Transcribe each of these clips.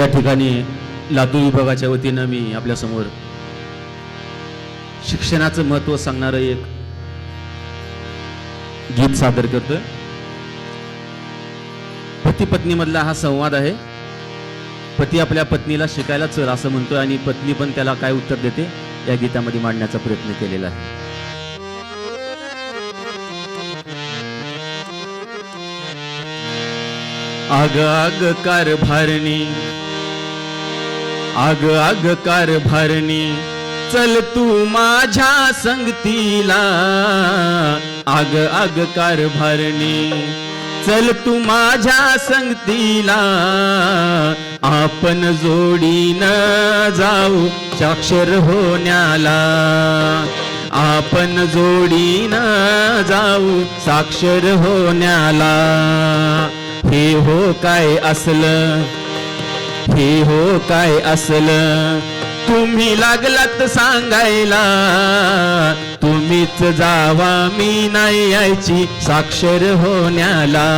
या ठिकाणी लातूर विभागाच्या वतीनं मी आपल्यासमोर शिक्षणाचं महत्त्व सांगणारं एक गीत सादर करतोय. पती पत्नीमधला हा संवाद आहे. पती आपल्या पत्नीला शिकायला चल असं म्हणतोय आणि पत्नी पण त्याला काय उत्तर देते या गीतामध्ये मांडण्याचा प्रयत्न केलेला आहे. आग आग कारभारणी, आग आग कारभारणी, चल तू माझ्या संगतीला. आग आग कारभारणी, चल तू माझ्या संगतीला. आपण जोडीनं जाऊ साक्षर होण्याला. आपण जोडीनं जाऊ साक्षर होण्याला. हे हो काय असलं, हे हो काय असलं, तुम्ही लागलात सांगायला. तुम्हीच जावा मी नाही यायची साक्षर होण्याला.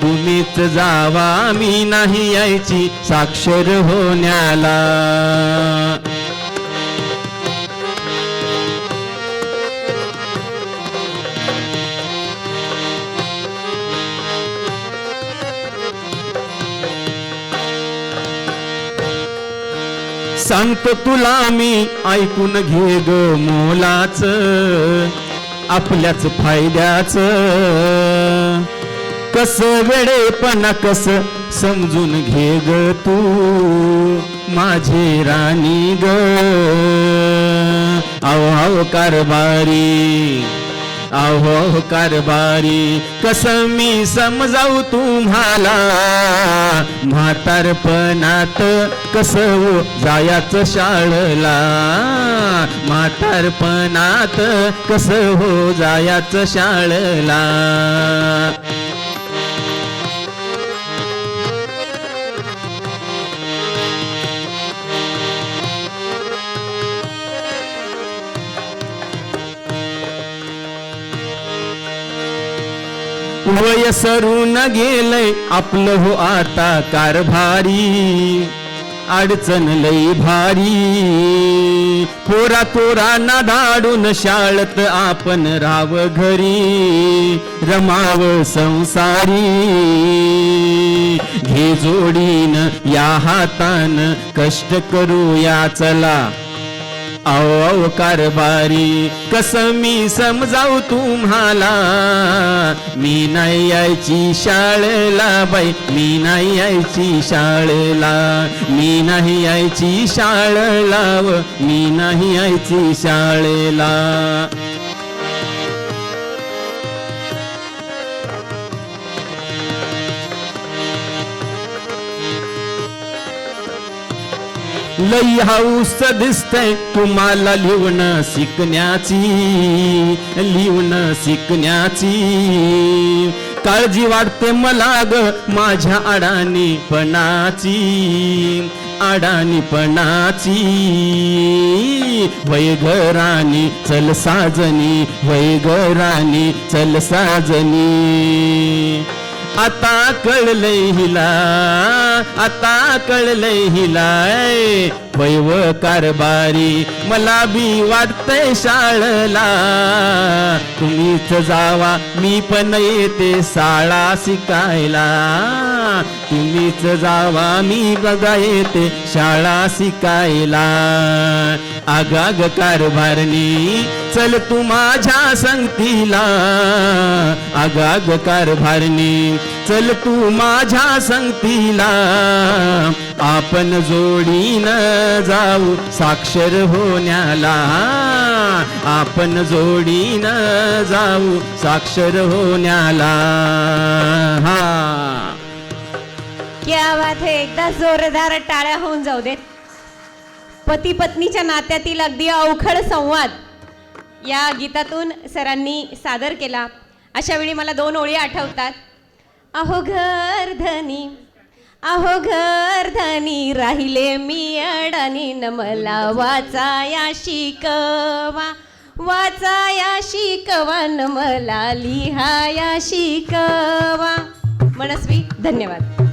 तुम्हीच जावा मी नाही यायची साक्षर होण्याला. सांगतो तुला मी ऐकून घे ग मोलाच, आपल्याच फायद्याच. कस वेडेपणा कस समजून घे ग तू माझी राणी ग. आहो आहो कारभारी, आहो कारभारी, कसं मी समजावू तुम्हाला. म्हातारपणात कसं जायाचं शाळेला. म्हातारपणात कसं हो जायाचं शाळेला. वय सरून गेलंय आपलं हो आता कारभारी. अडचण लई भारी, पोरा पोरांना धाडून शाळेत आपण राव घरी. रमाव संसारी, घे जोडीन या हातान कष्ट करूया चला. आओ कारभारी, कसं मी समजावू तुम्हाला. मी नाही यायची शाळेला बाई, मी नाही यायची शाळेला. मी नाही यायची शाळेला व मी नाही यायची शाळेला. लई हौस दिसतंय तुम्हाला लिहून शिकण्याची, लिहून शिकण्याची. काळजी वाटते मला ग माझ्या अडाणीपणाची, अडाणीपणाची. वय घराणी चल साजनी, वय घराणी चल साजनी. आता कळलंय हिला, आता कळलंय हिला. वैव कारभारी, मला बी वाटतंय शाळेला. तुम्हीच जावा मी पण येते शाळा शिकायला. तुम्हीच जावा मी बघा येते शाळा शिकायला. आगाग कारभारणी, चल तू माझ्या संगतीला. आगाग कारभारणी, चल तू माझ्या संगतीला. आपण जोडीनं जाऊ साक्षर होण्याला. आपण जोडीनं जाऊ साक्षर होण्याला. हा क्या बात है. एकदा जोरदार टाळ्या होऊन जाऊ देत. पती पत्नीच्या नात्यातील अगदी अवखळ संवाद या गीतातून सरांनी सादर केला. अशा वेळी मला दोन ओळी आठवतात. अहो घरधनी, अहो घरधनी, राहिले मी अडाणी. न मला वाचाया शिकवा, वाचाया शिकवा. न मला लिहाया शिकवा. मनस्वी, धन्यवाद.